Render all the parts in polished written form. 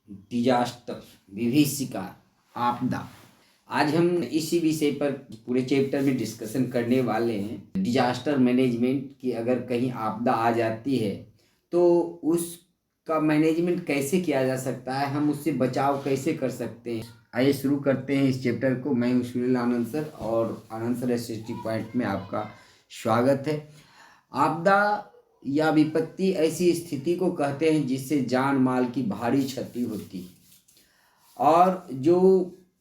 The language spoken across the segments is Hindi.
डिजास्टर, विभीषिका, आपदा। आज हम इसी विषय पर पूरे चैप्टर में डिस्कशन करने वाले हैं। डिजास्टर मैनेजमेंट की अगर कहीं आपदा आ जाती है तो उसका मैनेजमेंट कैसे किया जा सकता है, हम उससे बचाव कैसे कर सकते हैं। आइए शुरू करते हैं इस चैप्टर को। मैं हूँ सुनील आनंद सर और आनंद सर एसएसटी पॉइंट में आपका स्वागत है। आपदा या विपत्ति ऐसी स्थिति को कहते हैं जिससे जान माल की भारी क्षति होती है और जो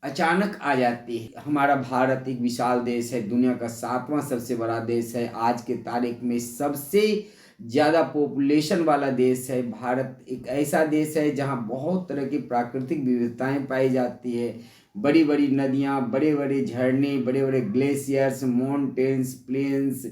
अचानक आ जाती है। हमारा भारत एक विशाल देश है, दुनिया का 7वां सबसे बड़ा देश है, आज के तारीख में सबसे ज़्यादा पॉपुलेशन वाला देश है। भारत एक ऐसा देश है जहाँ बहुत तरह की प्राकृतिक विविधताएं पाई जाती है। बड़ी बड़ी नदियाँ, बड़े बड़े झरने, बड़े बड़े ग्लेशियर्स, माउंटेन्स, प्लेन्स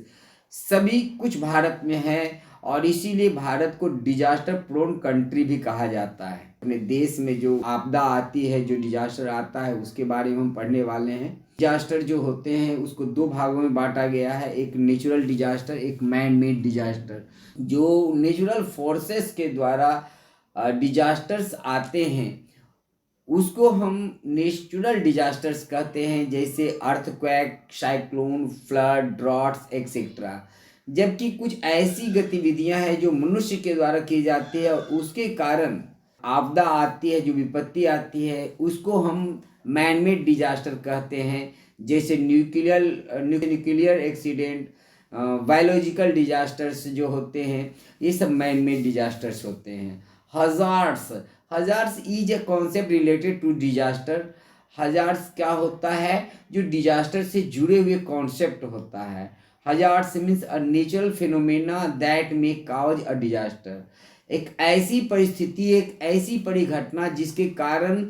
सभी कुछ भारत में है और इसीलिए भारत को डिजास्टर प्रोन कंट्री भी कहा जाता है। अपने देश में जो आपदा आती है, जो डिजास्टर आता है, उसके बारे में हम पढ़ने वाले हैं। डिजास्टर जो होते हैं उसको दो भागों में बांटा गया है, एक नेचुरल डिजास्टर, एक मैन मेड डिजास्टर। जो नेचुरल फोर्सेस के द्वारा डिजास्टर्स आते हैं उसको हम नेचुरल डिजास्टर्स कहते हैं, जैसे earthquake, cyclone, flood, droughts etcetera. जबकि कुछ ऐसी गतिविधियां हैं जो मनुष्य के द्वारा की जाती है और उसके कारण आपदा आती है, जो विपत्ति आती है, उसको हम मैनमेड डिजास्टर कहते हैं। जैसे न्यूक्लियर एक्सीडेंट, बायोलॉजिकल डिजास्टर्स जो होते हैं, ये सब मैनमेड डिजास्टर्स होते हैं। Hazards is a concept related to disaster. Hazards क्या होता है? जो डिजास्टर से जुड़े हुए कॉन्सेप्ट होता है। Hazards means a natural phenomena that may cause a disaster. एक ऐसी परिस्थिति, एक ऐसी परिघटना जिसके कारण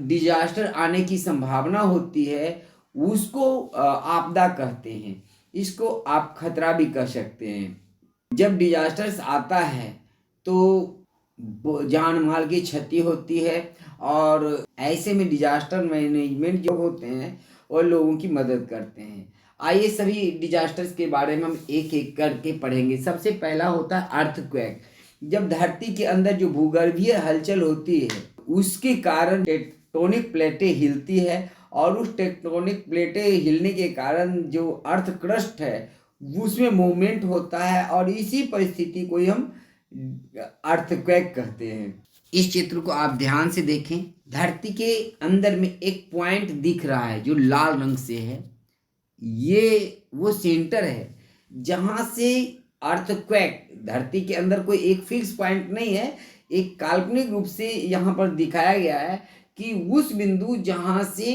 डिजास्टर आने की संभावना होती है, उसको आपदा कहते हैं। इसको आप खतरा भी कह सकते हैं। जब डिजास्टर्स आता है तो जान माल की क्षति होती है और ऐसे में डिजास्टर मैनेजमेंट जो होते हैं वो लोगों की मदद करते हैं। आइए सभी डिजास्टर्स के बारे में हम एक एक करके पढ़ेंगे। सबसे पहला होता है अर्थक्वेक। जब धरती के अंदर जो भूगर्भीय हलचल होती है उसके कारण टेक्टोनिक प्लेटें हिलती है और उस टेक्टोनिक प्लेटें हिलने के कारण जो अर्थ क्रस्ट है उसमें मूवमेंट होता है और इसी परिस्थिति को ही हम अर्थक्वेक कहते हैं। इस चित्र को आप ध्यान से देखें। धरती के अंदर में एक पॉइंट दिख रहा है जो लाल रंग से है। ये वो सेंटर है जहां से अर्थक्वेक, धरती के अंदर कोई एक फिक्स पॉइंट नहीं है, एक काल्पनिक रूप से यहाँ पर दिखाया गया है कि उस बिंदु जहां से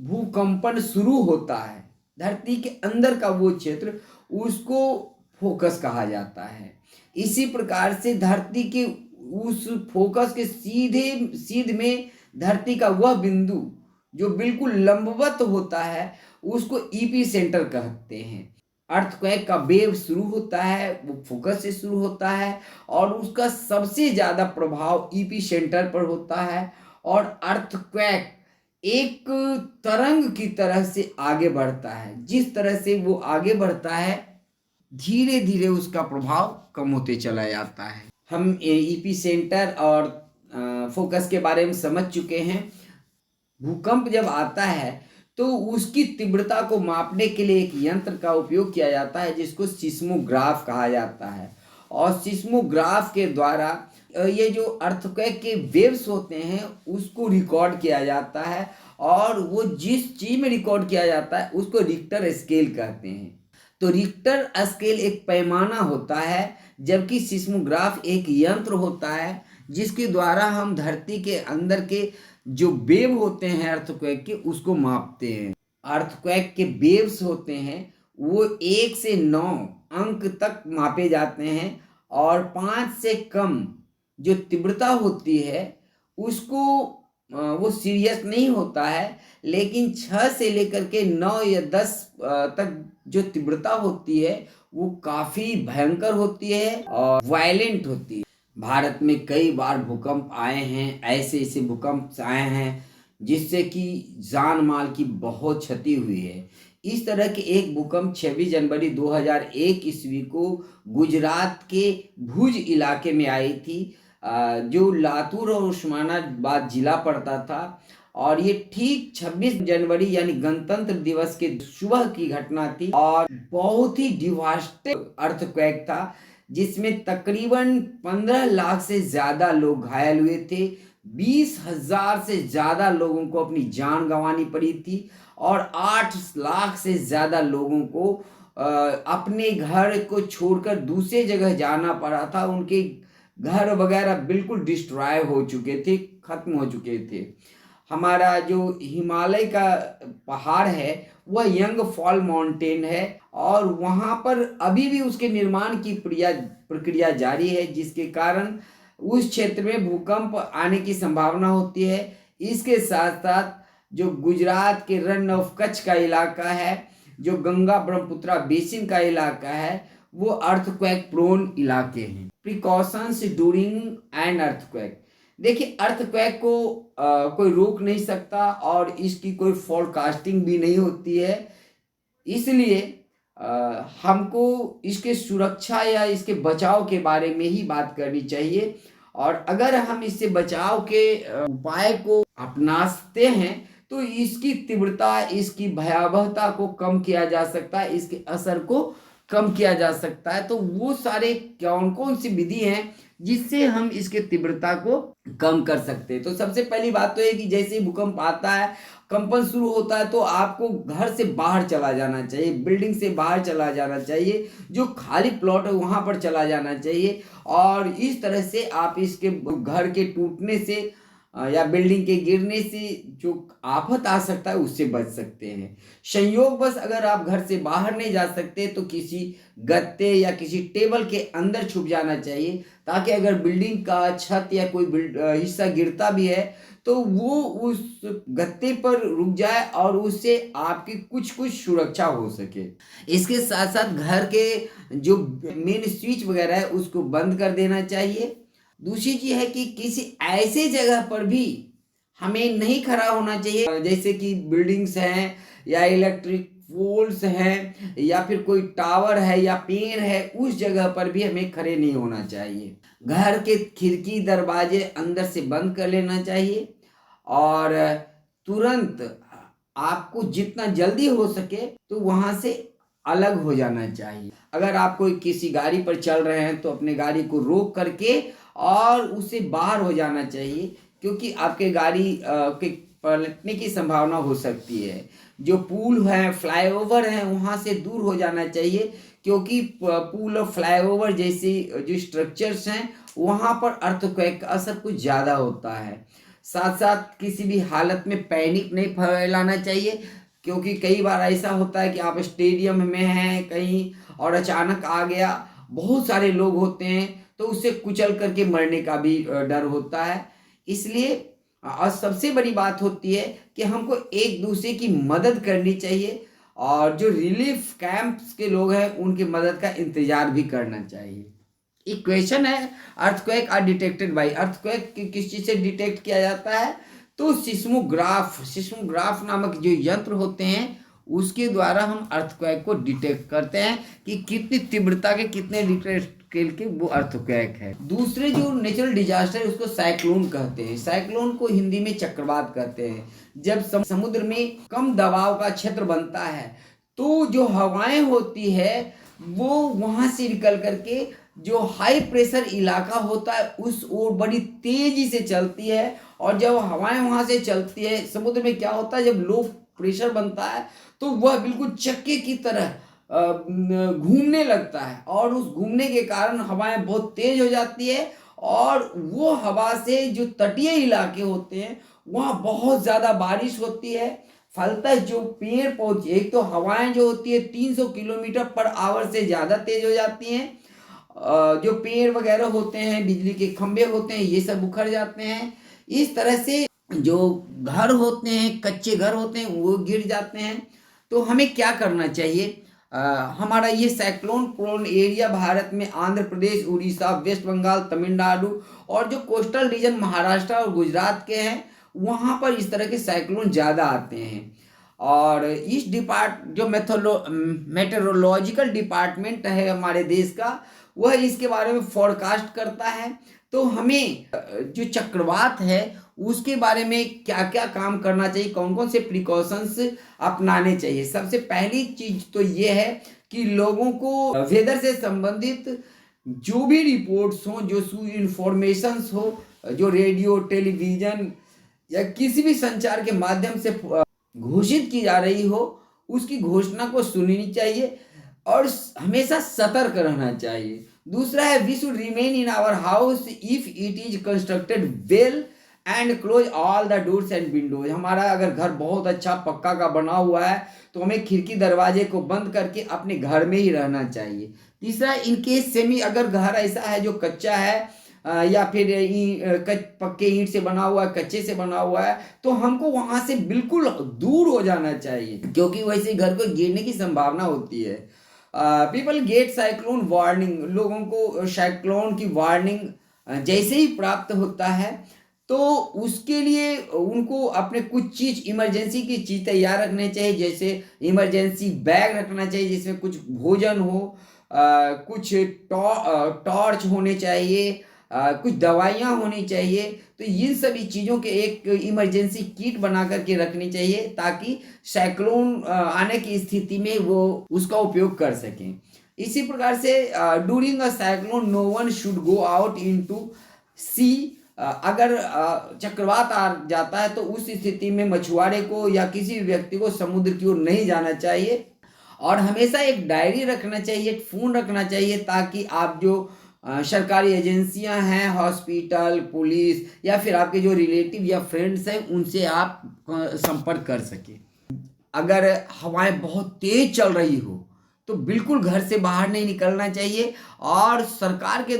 भूकंपन शुरू होता है, धरती के अंदर का वो क्षेत्र, उसको फोकस कहा जाता है। इसी प्रकार से धरती के उस फोकस के सीध में धरती का वह बिंदु जो बिल्कुल लंबवत होता है उसको ईपी सेंटर कहते हैं। अर्थक्वेक का वेव शुरू होता है, वो फोकस से शुरू होता है और उसका सबसे ज्यादा प्रभाव ईपी सेंटर पर होता है और अर्थक्वेक एक तरंग की तरह से आगे बढ़ता है। जिस तरह से वो आगे बढ़ता है धीरे धीरे उसका प्रभाव कम होते चला जाता है। हम ईपी सेंटर और फोकस के बारे में समझ चुके हैं। भूकंप जब आता है तो उसकी तीव्रता को मापने के लिए एक यंत्र का उपयोग किया जाता है जिसको सिस्मोग्राफ कहा जाता है और सिस्मोग्राफ के द्वारा ये जो अर्थक्वेक के वेव्स होते हैं उसको रिकॉर्ड किया जाता है और वो जिस चीज में रिकॉर्ड किया जाता है उसको रिक्टर स्केल कहते हैं। तो रिक्टर स्केल एक पैमाना होता है जबकि सिस्मोग्राफ एक यंत्र होता है जिसके द्वारा हम धरती के अंदर के जो वेव होते हैं अर्थक्वेक के उसको मापते हैं। अर्थक्वेक के वेव्स होते हैं वो 1 से 9 अंक तक मापे जाते हैं और 5 से कम जो तीव्रता होती है उसको वो सीरियस नहीं होता है, लेकिन 6 से लेकर के 9 या 10 तक जो तीव्रता होती है वो काफी भयंकर होती है और वायलेंट होती है। भारत में कई बार भूकंप आए हैं, ऐसे ऐसे भूकंप आए हैं जिससे कि जान माल की बहुत क्षति हुई है। इस तरह के एक भूकंप 26 जनवरी 2001 ईस्वी को गुजरात के भुज इलाके में आई थी। जो लातूर और उस्मानाबाद जिला पड़ता था। और ये ठीक 26 जनवरी यानी गणतंत्र दिवस के सुबह की घटना थी और बहुत ही डिवास्टेड अर्थक्वेक था, जिसमें तकरीबन 15 लाख से ज्यादा लोग घायल हुए थे। 20,000 से ज्यादा लोगों को अपनी जान गंवानी पड़ी थी और 8 लाख से ज्यादा लोगों को अपने घर को छोड़कर दूसरे जगह जाना पड़ा था। उनके घर वगैरह बिल्कुल डिस्ट्रॉय हो चुके थे, खत्म हो चुके थे। हमारा जो हिमालय का पहाड़ है वह यंग फॉल माउंटेन है और वहाँ पर अभी भी उसके निर्माण की प्रक्रिया जारी है, जिसके कारण उस क्षेत्र में भूकंप आने की संभावना होती है। इसके साथ साथ जो गुजरात के रन ऑफ कच्छ का इलाका है, जो गंगा ब्रह्मपुत्रा बेसिन का इलाका है, वो अर्थक्वेक प्रोन इलाके हैं। Precautions during an earthquake. देखिए, अर्थक्वेक को कोई रोक नहीं सकता और इसकी कोई फोरकास्टिंग भी नहीं होती है, इसलिए हमको इसके सुरक्षा या इसके बचाव के बारे में ही बात करनी चाहिए। और अगर हम इससे बचाव के उपाय को अपनाते हैं तो इसकी तीव्रता, इसकी भयावहता को कम किया जा सकता है, इसके असर को कम किया जा सकता है। तो वो सारे कौन कौन सी विधि हैं जिससे हम इसके तीव्रता को कम कर सकते हैं। तो सबसे पहली बात तो है कि जैसे ही भूकंप आता है, कंपन शुरू होता है, तो आपको घर से बाहर चला जाना चाहिए, बिल्डिंग से बाहर चला जाना चाहिए, जो खाली प्लॉट है वहां पर चला जाना चाहिए। और इस तरह से आप इसके घर के टूटने से या बिल्डिंग के गिरने से जो आफत आ सकता है उससे बच सकते हैं। संयोगवश अगर आप घर से बाहर नहीं जा सकते तो किसी गत्ते या किसी टेबल के अंदर छुप जाना चाहिए, ताकि अगर बिल्डिंग का छत या कोई हिस्सा गिरता भी है तो वो उस गत्ते पर रुक जाए और उससे आपकी कुछ सुरक्षा हो सके। इसके साथ साथ घर के जो मेन स्विच वगैरह है उसको बंद कर देना चाहिए। दूसरी चीज है कि किसी ऐसे जगह पर भी हमें नहीं खड़ा होना चाहिए, जैसे कि बिल्डिंग्स हैं या इलेक्ट्रिक पोल्स हैं या फिर कोई टावर है या पेड़ है, उस जगह पर भी हमें खड़े नहीं होना चाहिए। घर के खिड़की दरवाजे अंदर से बंद कर लेना चाहिए और तुरंत आपको जितना जल्दी हो सके तो वहां से अलग हो जाना चाहिए। अगर आप कोई किसी गाड़ी पर चल रहे हैं तो अपने गाड़ी को रोक करके और उससे बाहर हो जाना चाहिए, क्योंकि आपके गाड़ी के पलटने की संभावना हो सकती है। जो पुल है, फ्लाईओवर है, वहां से दूर हो जाना चाहिए, क्योंकि पुल और फ्लाईओवर जैसे जो स्ट्रक्चर्स हैं वहां पर अर्थक्वेक का असर कुछ ज़्यादा होता है। साथ साथ किसी भी हालत में पैनिक नहीं फैलाना चाहिए, क्योंकि कई बार ऐसा होता है कि आप स्टेडियम में हैं कहीं और अचानक आ गया, बहुत सारे लोग होते हैं, तो उससे कुचल करके मरने का भी डर होता है। इसलिए और सबसे बड़ी बात होती है कि हमको एक दूसरे की मदद करनी चाहिए और जो रिलीफ कैंप्स के लोग हैं उनकी मदद का इंतजार भी करना चाहिए। एक क्वेश्चन है, earthquake are detected by, earthquake किस चीज से डिटेक्ट किया जाता है? तो सिस्मोग्राफ नामक जो यंत्र होते हैं उसके द्वारा हम अर्थक्वेक को डिटेक्ट करते हैं कि कितनी तीव्रता के, कितने रिक्टर स्केल के वो अर्थक्वेक है। दूसरे जो नेचुरल डिजास्टर है उसको साइक्लोन कहते हैं। साइक्लोन को हिंदी में चक्रवात कहते हैं। जब समुद्र में कम दबाव का क्षेत्र बनता है तो जो हवाएं होती है वो वहां से निकल करके जो हाई प्रेशर इलाका होता है उस ओर बड़ी तेजी से चलती है। और जब हवाएं वहां से चलती है, समुद्र में क्या होता है, जब लो प्रेशर बनता है तो वह बिल्कुल चक्के की तरह घूमने लगता है और उस घूमने के कारण हवाएं बहुत तेज हो जाती है और वो हवा से जो तटीय इलाके होते हैं वहाँ बहुत ज़्यादा बारिश होती है। फलतः जो पेड़ पौधे, एक तो हवाएं जो होती है 300 किलोमीटर पर आवर से ज़्यादा तेज हो जाती हैं, जो पेड़ वगैरह होते हैं, बिजली के खंभे होते हैं, ये सब उखड़ जाते हैं। इस तरह से जो घर होते हैं, कच्चे घर होते हैं, वो गिर जाते हैं। तो हमें क्या करना चाहिए? हमारा ये साइक्लोन प्रोन एरिया भारत में आंध्र प्रदेश, उड़ीसा, वेस्ट बंगाल, तमिलनाडु और जो कोस्टल रीजन महाराष्ट्र और गुजरात के हैं वहाँ पर इस तरह के साइक्लोन ज़्यादा आते हैं। और इस जो मेट्रोलॉजिकल डिपार्टमेंट है हमारे देश का, वह इसके बारे में फोरकास्ट करता है। तो हमें जो चक्रवात है उसके बारे में क्या क्या काम करना चाहिए, कौन कौन से प्रिकॉशंस अपनाने चाहिए। सबसे पहली चीज तो ये है कि लोगों को वेदर से संबंधित जो भी रिपोर्ट्स हो, जो इंफॉर्मेशंस हो, जो रेडियो टेलीविजन या किसी भी संचार के माध्यम से घोषित की जा रही हो, उसकी घोषणा को सुननी चाहिए और हमेशा सतर्क रहना चाहिए। दूसरा है we should remain in our house if it is constructed well and close all the doors and windows. हमारा अगर घर बहुत अच्छा पक्का का बना हुआ है तो हमें खिड़की दरवाजे को बंद करके अपने घर में ही रहना चाहिए। तीसरा, इन केस सेमी अगर घर ऐसा है जो कच्चा है या फिर पक्के ईंट से बना हुआ है, कच्चे से बना हुआ है, तो हमको वहां से बिल्कुल दूर हो जाना चाहिए क्योंकि वैसे घर को गिरने की संभावना होती है। पीपल गेट साइक्लोन वार्निंग, लोगों को साइक्लोन की वार्निंग जैसे ही प्राप्त होता है तो उसके लिए उनको अपने कुछ चीज इमरजेंसी की चीज तैयार रखने चाहिए, जैसे इमरजेंसी बैग रखना चाहिए जिसमें कुछ भोजन हो, कुछ टॉर्च होने चाहिए, कुछ दवाइयाँ होनी चाहिए। तो इन सभी चीज़ों के एक इमरजेंसी किट बना करके रखनी चाहिए ताकि साइक्लोन आने की स्थिति में वो उसका उपयोग कर सकें। इसी प्रकार से during a cyclone no one should go out into sea. अगर चक्रवात आ जाता है तो उस स्थिति में मछुआरे को या किसी भी व्यक्ति को समुद्र की ओर नहीं जाना चाहिए और हमेशा एक डायरी रखना चाहिए, एक फ़ोन रखना चाहिए ताकि आप जो सरकारी एजेंसियां हैं, हॉस्पिटल, पुलिस या फिर आपके जो रिलेटिव या फ्रेंड्स हैं उनसे आप संपर्क कर सके। अगर हवाएं बहुत तेज चल रही हो तो बिल्कुल घर से बाहर नहीं निकलना चाहिए और सरकार के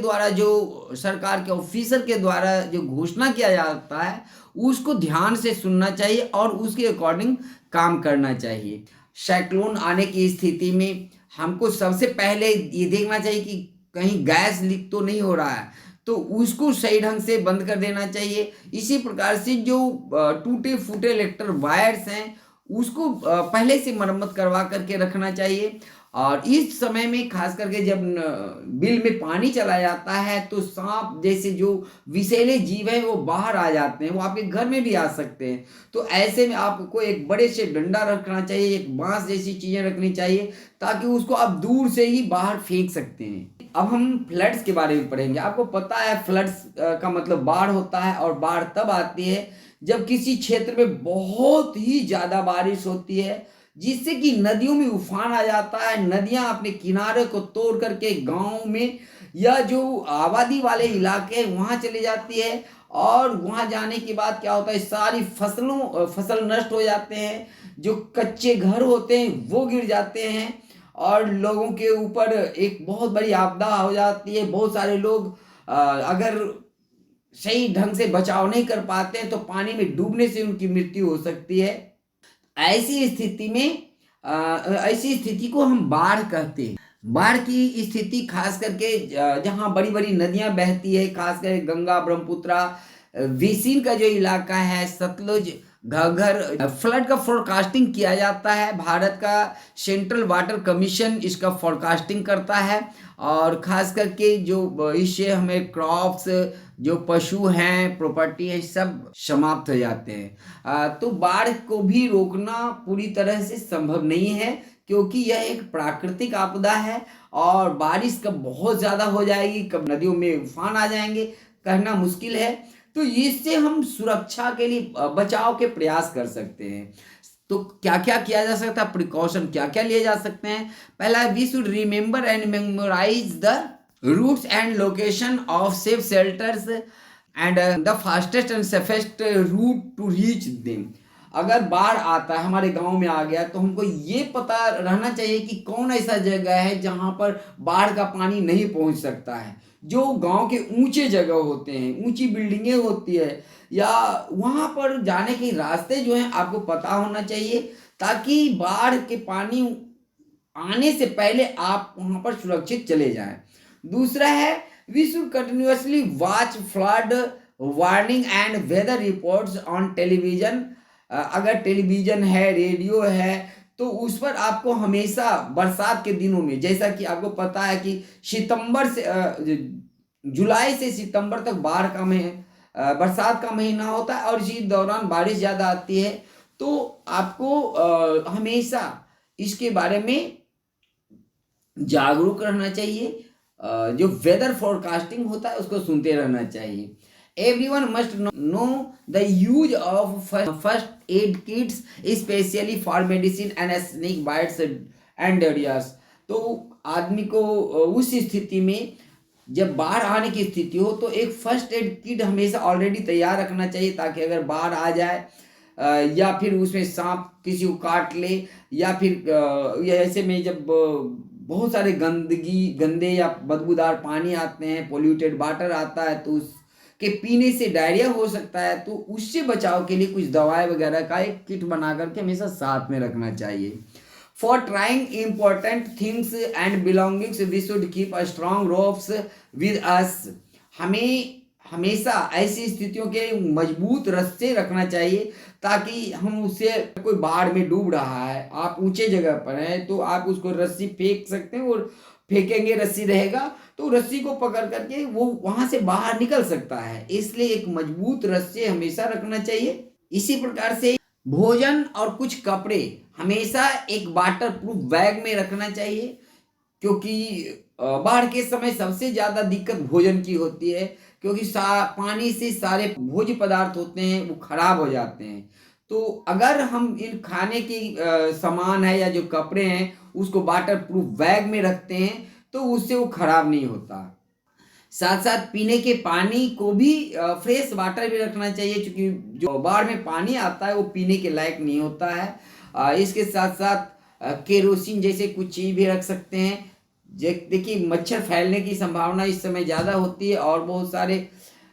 ऑफिसर के द्वारा जो घोषणा किया जाता है उसको ध्यान से सुनना चाहिए और उसके अकॉर्डिंग काम करना चाहिए। साइक्लोन आने की स्थिति में हमको सबसे पहले ये देखना चाहिए कि कहीं गैस लीक तो नहीं हो रहा है, तो उसको सही ढंग से बंद कर देना चाहिए। इसी प्रकार से जो टूटे फूटे इलेक्ट्रिक वायर्स हैं उसको पहले से मरम्मत करवा करके रखना चाहिए। और इस समय में खास करके जब बिल में पानी चला जाता है तो सांप जैसे जो विषैले जीव है वो बाहर आ जाते हैं, वो आपके घर में भी आ सकते हैं। तो ऐसे में आपको एक बड़े से डंडा रखना चाहिए, एक बांस जैसी चीजें रखनी चाहिए ताकि उसको आप दूर से ही बाहर फेंक सकते हैं। अब हम फ्लड्स के बारे में पढ़ेंगे। आपको पता है फ्लड्स का मतलब बाढ़ होता है और बाढ़ तब आती है जब किसी क्षेत्र में बहुत ही ज्यादा बारिश होती है जिससे कि नदियों में उफान आ जाता है, नदियां अपने किनारे को तोड़ करके गांव में या जो आबादी वाले इलाके हैं वहां चली जाती है और वहां जाने के बाद क्या होता है, सारी फसल नष्ट हो जाते हैं, जो कच्चे घर होते हैं वो गिर जाते हैं और लोगों के ऊपर एक बहुत बड़ी आपदा हो जाती है। बहुत सारे लोग अगर सही ढंग से बचाव नहीं कर पाते हैं तो पानी में डूबने से उनकी मृत्यु हो सकती है। ऐसी स्थिति को हम बाढ़ कहते हैं। बाढ़ की स्थिति खास करके जहाँ बड़ी बड़ी नदियां बहती है, खास करके गंगा, ब्रह्मपुत्रा, बेसिन का जो इलाका है, सतलुज, घग्गर, फ्लड का फोरकास्टिंग किया जाता है। भारत का सेंट्रल वाटर कमीशन इसका फोरकास्टिंग करता है और खास करके जो इससे हमें क्रॉप्स, जो पशु हैं, प्रॉपर्टी है, सब समाप्त हो जाते हैं। तो बाढ़ को भी रोकना पूरी तरह से संभव नहीं है क्योंकि यह एक प्राकृतिक आपदा है और बारिश कब बहुत ज़्यादा हो जाएगी, कब नदियों में उफान आ जाएंगे, कहना मुश्किल है। तो इससे हम सुरक्षा के लिए बचाव के प्रयास कर सकते हैं। तो क्या क्या किया जा सकता है, प्रिकॉशन क्या क्या लिए जा सकते हैं। पहला, we should remember and memorize the routes and location of safe shelters and the fastest and safest route to reach them. अगर बाढ़ आता है, हमारे गांव में आ गया, तो हमको ये पता रहना चाहिए कि कौन ऐसा जगह है जहां पर बाढ़ का पानी नहीं पहुंच सकता है। जो गांव के ऊंचे जगह होते हैं, ऊंची बिल्डिंगें होती है, या वहां पर जाने के रास्ते जो हैं आपको पता होना चाहिए ताकि बाढ़ के पानी आने से पहले आप वहां पर सुरक्षित चले जाएं। दूसरा है we should continuously watch flood warning and weather reports on television. अगर टेलीविजन है, रेडियो है, तो उस पर आपको हमेशा बरसात के दिनों में, जैसा कि आपको पता है कि जुलाई से सितंबर तक बरसात का महीना होता है और इसी दौरान बारिश ज़्यादा आती है। तो आपको हमेशा इसके बारे में जागरूक रहना चाहिए। जो वेदर फोरकास्टिंग होता है उसको सुनते रहना चाहिए। Everyone must know the use of first aid kits specially for medicine and snake bites and diarrhoeas. तो आदमी को उस स्थिति में जब बाढ़ आने की स्थिति हो तो एक फर्स्ट एड किट हमेशा ऑलरेडी तैयार रखना चाहिए, ताकि अगर बाढ़ आ जाए या फिर उसमें सांप किसी को काट ले, या फिर ऐसे में जब बहुत सारे गंदे या बदबूदार पानी आते हैं, पोल्यूटेड वाटर आता है, तो उसके पीने से डायरिया हो सकता है। तो उससे बचाव के लिए कुछ दवाई वगैरह का एक किट बना करके हमेशा साथ में रखना चाहिए। For trying important things and belongings we should keep a strong ropes with us. हमें हमेशा ऐसी स्थितियों के मजबूत रस्से रखना चाहिए, ताकि हम उससे, कोई बाढ़ में डूब रहा है, आप ऊंचे जगह पर हैं तो आप उसको रस्सी फेंक सकते हैं, और फेंकेंगे रस्सी रहेगा तो रस्सी को पकड़ करके वो वहां से बाहर निकल सकता है। इसलिए एक मजबूत रस्से हमेशा रखना चाहिए। इसी प्रकार से भोजन और कुछ कपड़े हमेशा एक वाटर प्रूफ बैग में रखना चाहिए, क्योंकि बाढ़ के समय सबसे ज़्यादा दिक्कत भोजन की होती है, क्योंकि पानी से सारे भोज्य पदार्थ होते हैं वो खराब हो जाते हैं। तो अगर हम इन खाने की सामान है या जो कपड़े हैं उसको वाटर प्रूफ बैग में रखते हैं तो उससे वो खराब नहीं होता। साथ साथ पीने के पानी को भी फ्रेश वाटर भी रखना चाहिए, क्योंकि जो बाढ़ में पानी आता है वो पीने के लायक नहीं होता है। इसके साथ साथ केरोसिन जैसे कुछ चीज़ भी रख सकते हैं। देखिए, मच्छर फैलने की संभावना इस समय ज़्यादा होती है और बहुत सारे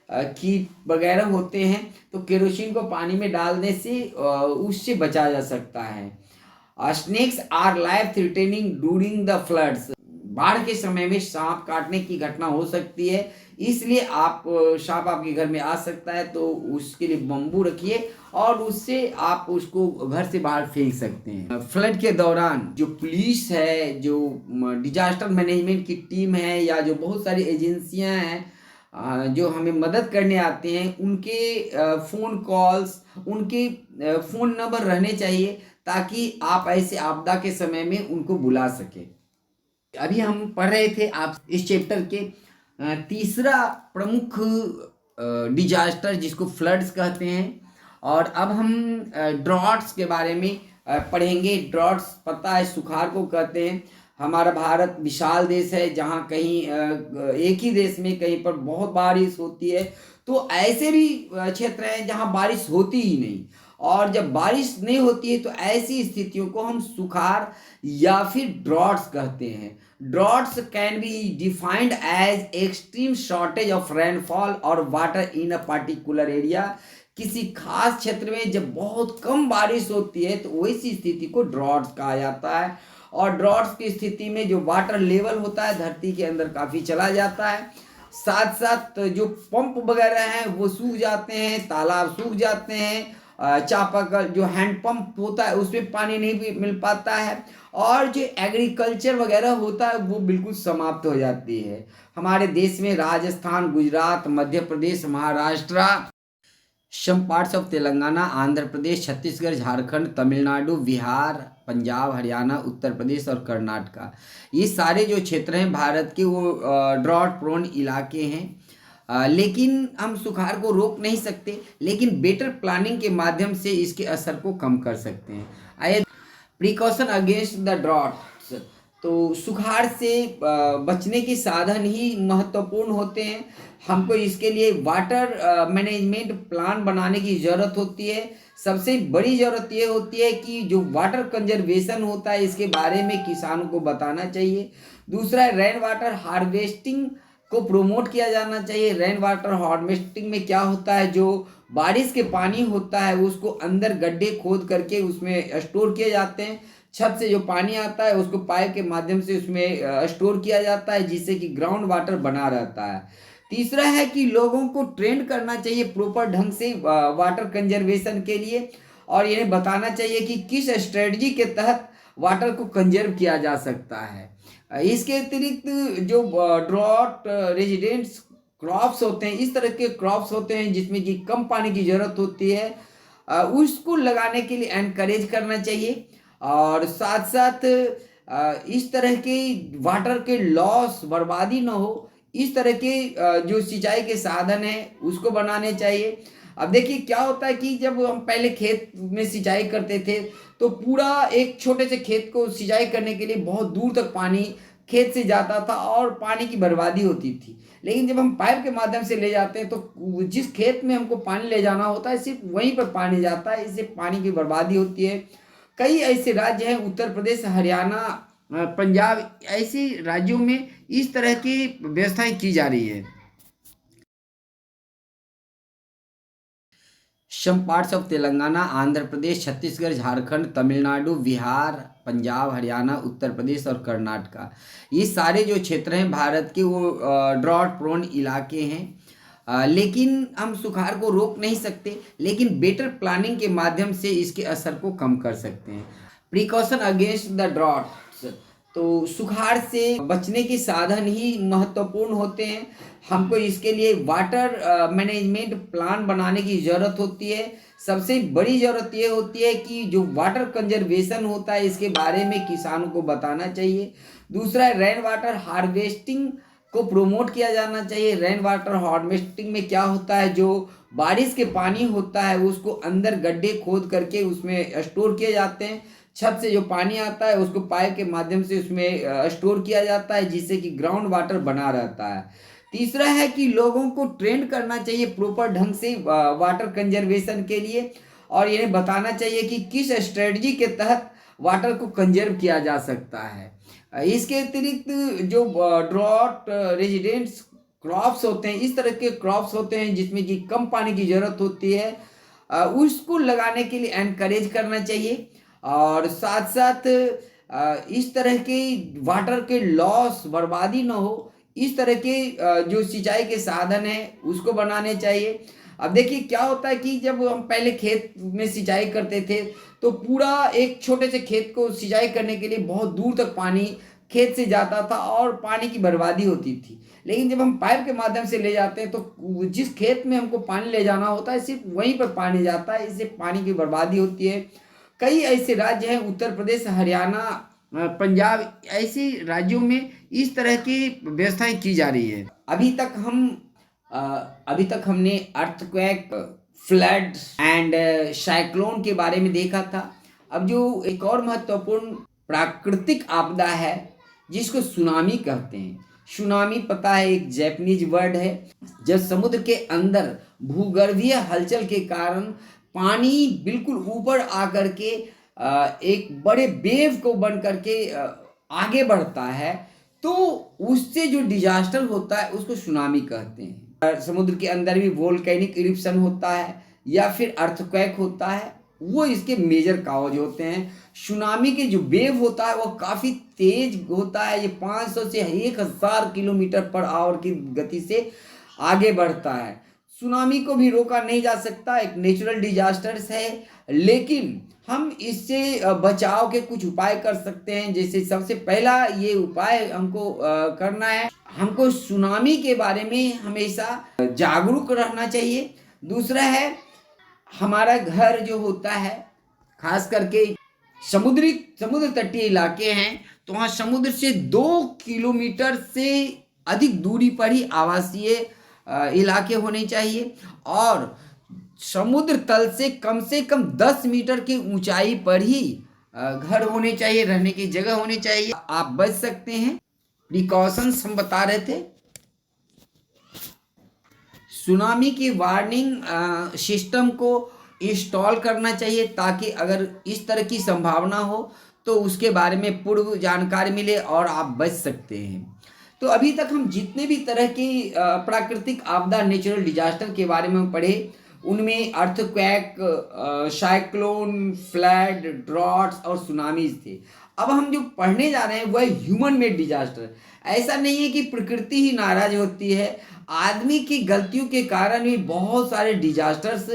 कीट वगैरह होते हैं, तो केरोसिन को पानी में डालने से उससे बचा जा सकता है। Snacks our life threatening during the floods. बाढ़ के समय में सांप काटने की घटना हो सकती है, इसलिए सांप आपके घर में आ सकता है, तो उसके लिए बम्बू रखिए और उससे आप उसको घर से बाहर फेंक सकते हैं। फ्लड के दौरान जो पुलिस है, जो डिजास्टर मैनेजमेंट की टीम है, या जो बहुत सारी एजेंसियां हैं जो हमें मदद करने आते हैं, उनके फ़ोन कॉल्स, उनके फ़ोन नंबर रहने चाहिए, ताकि आप ऐसे आपदा के समय में उनको बुला सकें। अभी हम पढ़ रहे थे आप इस चैप्टर के तीसरा प्रमुख डिजास्टर जिसको फ्लड्स कहते हैं, और अब हम ड्रॉट्स के बारे में पढ़ेंगे। ड्रॉट्स पता है सुखाड़ को कहते हैं। हमारा भारत विशाल देश है, जहाँ कहीं एक ही देश में कहीं पर बहुत बारिश होती है, तो ऐसे भी क्षेत्र हैं जहाँ बारिश होती ही नहीं, और जब बारिश नहीं होती है तो ऐसी स्थितियों को हम सुखाड़ या फिर ड्रॉट्स कहते हैं। Droughts can be defined as extreme shortage of rainfall और water in a particular area. किसी खास क्षेत्र में जब बहुत कम बारिश होती है तो वैसी स्थिति को ड्रॉट्स कहा जाता है। और ड्रॉट्स की स्थिति में जो वाटर लेवल होता है धरती के अंदर काफ़ी चला जाता है। साथ साथ जो पंप वगैरह हैं वो सूख जाते हैं, तालाब सूख जाते हैं, चापाकल जो हैंड पंप होता है उसमें पानी नहीं भी मिल पाता है, और जो एग्रीकल्चर वगैरह होता है वो बिल्कुल समाप्त हो जाती है। हमारे देश में Rajasthan, Gujarat, Madhya Pradesh, Maharashtra, some parts of Telangana, Andhra Pradesh, Chhattisgarh, Jharkhand, Tamil Nadu, Bihar, Punjab, Haryana, Uttar Pradesh और कर्नाटका, ये सारे जो क्षेत्र हैं भारत के वो ड्रॉट प्रोन इलाके हैं। लेकिन हम सुखाड़ को रोक नहीं सकते, लेकिन बेटर प्लानिंग के माध्यम से इसके असर को कम कर सकते हैं। आइए, प्रिकॉशन अगेंस्ट द ड्रॉट्स। तो सुखाड़ से बचने के साधन ही महत्वपूर्ण होते हैं। हमको इसके लिए वाटर मैनेजमेंट प्लान बनाने की ज़रूरत होती है। सबसे बड़ी ज़रूरत ये होती है कि जो वाटर कंजर्वेशन होता है इसके बारे में किसानों को बताना चाहिए। दूसरा, रेन वाटर हार्वेस्टिंग को प्रोमोट किया जाना चाहिए। रेन वाटर हार्वेस्टिंग में क्या होता है, जो बारिश के पानी होता है उसको अंदर गड्ढे खोद करके उसमें स्टोर किए जाते हैं। छत से जो पानी आता है उसको पाइप के माध्यम से उसमें स्टोर किया जाता है, जिससे कि ग्राउंड वाटर बना रहता है। तीसरा है कि लोगों को ट्रेंड करना चाहिए प्रॉपर ढंग से वाटर कंजर्वेशन के लिए, और इन्हें बताना चाहिए कि किस स्ट्रेटजी के तहत वाटर को कंजर्व किया जा सकता है। इसके अतिरिक्त जो ड्रॉट रेजिडेंट्स क्रॉप्स होते हैं, इस तरह के क्रॉप्स होते हैं जिसमें कि कम पानी की ज़रूरत होती है, उसको लगाने के लिए एनकरेज करना चाहिए। और साथ साथ इस तरह के वाटर के लॉस, बर्बादी ना हो, इस तरह के जो सिंचाई के साधन हैं उसको बनाने चाहिए। अब देखिए क्या होता है कि जब हम पहले खेत में सिंचाई करते थे तो पूरा एक छोटे से खेत को सिंचाई करने के लिए बहुत दूर तक पानी खेत से जाता था और पानी की बर्बादी होती थी। लेकिन जब हम पाइप के माध्यम से ले जाते हैं तो जिस खेत में हमको पानी ले जाना होता है सिर्फ वहीं पर पानी जाता है, इससे पानी की बर्बादी होती है। कई ऐसे राज्य हैं, उत्तर प्रदेश, हरियाणा, पंजाब, ऐसे राज्यों में इस तरह की व्यवस्थाएं की जा रही है। Some parts of Telangana, Andhra Pradesh, Chhattisgarh, Jharkhand, Tamil Nadu, Bihar, Punjab, Haryana, Uttar Pradesh और कर्नाटका, ये सारे जो क्षेत्र हैं भारत के वो ड्रॉट प्रोन इलाके हैं। लेकिन हम सुखाड़ को रोक नहीं सकते, लेकिन बेटर प्लानिंग के माध्यम से इसके असर को कम कर सकते हैं। प्रिकॉशन अगेंस्ट द ड्रॉट्स, तो सुखाड़ से बचने के साधन ही महत्वपूर्ण होते हैं। हमको इसके लिए वाटर मैनेजमेंट प्लान बनाने की ज़रूरत होती है। सबसे बड़ी ज़रूरत ये होती है कि जो वाटर कंजर्वेशन होता है इसके बारे में किसानों को बताना चाहिए। दूसरा है रेन वाटर हार्वेस्टिंग को प्रोमोट किया जाना चाहिए। रेन वाटर हार्वेस्टिंग में क्या होता है, जो बारिश के पानी होता है उसको अंदर गड्ढे खोद करके उसमें स्टोर किए जाते हैं। छत से जो पानी आता है उसको पाइप के माध्यम से उसमें स्टोर किया जाता है, जिससे कि ग्राउंड वाटर बना रहता है। तीसरा है कि लोगों को ट्रेन करना चाहिए प्रॉपर ढंग से वाटर कंजर्वेशन के लिए, और इन्हें बताना चाहिए कि किस स्ट्रेटजी के तहत वाटर को कंजर्व किया जा सकता है। इसके अतिरिक्त जो ड्रॉट रेजिडेंट्स क्रॉप्स होते हैं, इस तरह के क्रॉप्स होते हैं जिसमें कि कम पानी की ज़रूरत होती है, उसको लगाने के लिए एनकरेज करना चाहिए। और साथ साथ इस तरह के वाटर के लॉस, बर्बादी ना हो, इस तरह के जो सिंचाई के साधन हैं उसको बनाने चाहिए। अब देखिए क्या होता है कि जब हम पहले खेत में सिंचाई करते थे तो पूरा एक छोटे से खेत को सिंचाई करने के लिए बहुत दूर तक पानी खेत से जाता था और पानी की बर्बादी होती थी। लेकिन जब हम पाइप के माध्यम से ले जाते हैं तो जिस खेत में हमको पानी ले जाना होता है सिर्फ वहीं पर पानी जाता है, इससे पानी की बर्बादी होती है। कई ऐसे राज्य हैं, उत्तर प्रदेश, हरियाणा, पंजाब, ऐसे राज्यों में इस तरह की व्यवस्थाएं की जा रही है। अभी तक हमने अर्थक्वेक, फ्लड एंड साइक्लोन के बारे में देखा था। अब जो एक और महत्वपूर्ण प्राकृतिक आपदा है जिसको सुनामी कहते हैं। सुनामी पता है, एक जैपनीज वर्ड है। जब समुद्र के अंदर भूगर्भीय हलचल के कारण पानी बिल्कुल ऊपर आकर के एक बड़े वेव को बन करके आगे बढ़ता है, तो उससे जो डिजास्टर होता है उसको सुनामी कहते हैं। समुद्र के अंदर भी वोल्केनिक इरप्शन होता है या फिर अर्थक्वेक होता है, वो इसके मेजर काउज होते हैं। सुनामी के जो वेव होता है वो काफ़ी तेज होता है, ये 500 से 1000 किलोमीटर पर आवर की गति से आगे बढ़ता है। सुनामी को भी रोका नहीं जा सकता, एक नेचुरल डिजास्टर्स है, लेकिन हम इससे बचाव के कुछ उपाय कर सकते हैं। जैसे सबसे पहला ये उपाय हमको करना है, हमको सुनामी के बारे में हमेशा जागरूक रहना चाहिए। दूसरा है, हमारा घर जो होता है, खास करके समुद्र तटीय इलाके हैं, तो वहाँ समुद्र से 2 किलोमीटर से अधिक दूरी पर ही आवासीय इलाके होने चाहिए, और समुद्र तल से कम 10 मीटर की ऊंचाई पर ही घर होने चाहिए, रहने की जगह होनी चाहिए। आप बच सकते हैं। प्रिकॉशंस हम बता रहे थे। सुनामी की वार्निंग सिस्टम को इंस्टॉल करना चाहिए ताकि अगर इस तरह की संभावना हो तो उसके बारे में पूर्व जानकारी मिले और आप बच सकते हैं। तो अभी तक हम जितने भी तरह की प्राकृतिक आपदा, नेचुरल डिजास्टर के बारे में पढ़े, उनमें अर्थक्वेक, साइक्लोन, फ्लड, ड्रॉट्स और सुनामीज थे। अब हम जो पढ़ने जा रहे हैं वह ह्यूमन मेड डिजास्टर। ऐसा नहीं है कि प्रकृति ही नाराज होती है, आदमी की गलतियों के कारण भी बहुत सारे डिजास्टर्स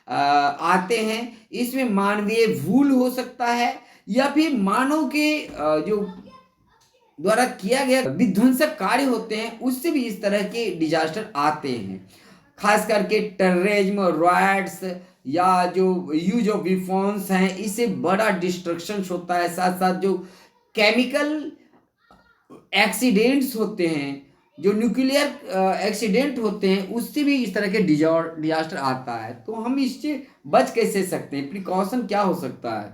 आते हैं। इसमें मानवीय भूल हो सकता है या फिर मानव के जो द्वारा किया गया विध्वंसक कार्य होते हैं, उससे भी इस तरह के डिजास्टर आते हैं। खास करके टेररिज्म, रॉयट्स या जो यूज ऑफ वेपन्स हैं, इससे बड़ा डिस्ट्रक्शन होता है। साथ साथ जो केमिकल एक्सीडेंट्स होते हैं, जो न्यूक्लियर एक्सीडेंट होते हैं, उससे भी इस तरह के डिजास्टर आता है। तो हम इससे बच कैसे सकते हैं, प्रिकॉशन क्या हो सकता है?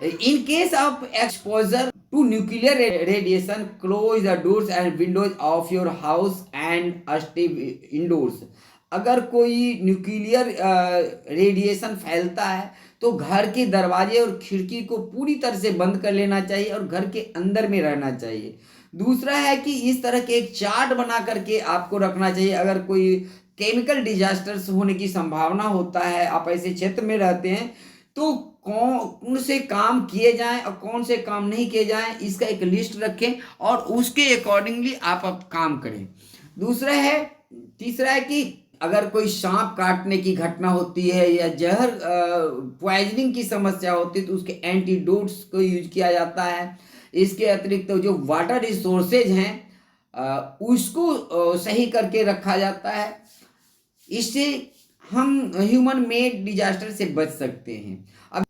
In case of exposure to nuclear radiation, close the doors and windows of your house and stay indoors. अगर कोई न्यूक्लियर रेडिएशन फैलता है तो घर के दरवाजे और खिड़की को पूरी तरह से बंद कर लेना चाहिए और घर के अंदर में रहना चाहिए। दूसरा है कि इस तरह के एक चार्ट बना करके आपको रखना चाहिए। अगर कोई केमिकल डिजास्टर्स होने की संभावना होता है, आप ऐसे क्षेत्र में रहते हैं, तो कौन से काम किए जाएं और कौन से काम नहीं किए जाएं, इसका एक लिस्ट रखें और उसके अकॉर्डिंगली आप काम करें। तीसरा है कि अगर कोई सांप काटने की घटना होती है या जहर पॉइजनिंग की समस्या होती है तो उसके एंटीडोट्स को यूज किया जाता है। इसके अतिरिक्त तो जो वाटर रिसोर्सेज हैं उसको सही करके रखा जाता है। इससे हम ह्यूमन मेड डिजास्टर से बच सकते हैं। अब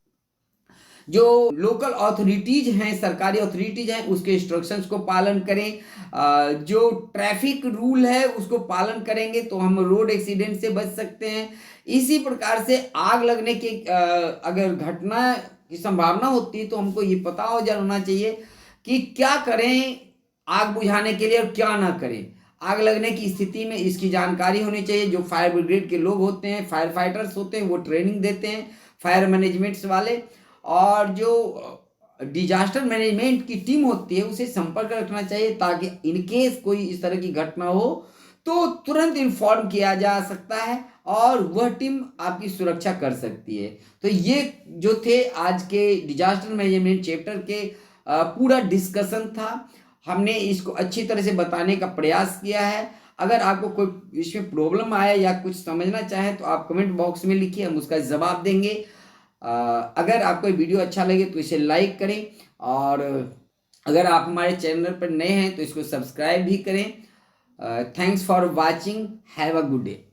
जो लोकल अथॉरिटीज हैं, सरकारी अथॉरिटीज हैं, उसके इंस्ट्रक्शंस को पालन करें। जो ट्रैफिक रूल है उसको पालन करेंगे तो हम रोड एक्सीडेंट से बच सकते हैं। इसी प्रकार से आग लगने की अगर घटना की संभावना होती है तो हमको ये पता हो जाना चाहिए कि क्या करें आग बुझाने के लिए और क्या ना करें। आग लगने की स्थिति में इसकी जानकारी होनी चाहिए। जो फायर ब्रिगेड के लोग होते हैं, फायर फाइटर्स होते हैं, वो ट्रेनिंग देते हैं, फायर मैनेजमेंट्स वाले। और जो डिजास्टर मैनेजमेंट की टीम होती है उसे संपर्क रखना चाहिए ताकि इनकेस कोई इस तरह की घटना हो तो तुरंत इन्फॉर्म किया जा सकता है और वह टीम आपकी सुरक्षा कर सकती है। तो ये जो थे आज के डिजास्टर मैनेजमेंट चैप्टर के पूरा डिस्कशन था। हमने इसको अच्छी तरह से बताने का प्रयास किया है। अगर आपको कोई इसमें प्रॉब्लम आए या कुछ समझना चाहे तो आप कमेंट बॉक्स में लिखिए, हम उसका जवाब देंगे। अगर आपको ये वीडियो अच्छा लगे तो इसे लाइक करें और अगर आप हमारे चैनल पर नए हैं तो इसको सब्सक्राइब भी करें। Thanks for watching, have a good day.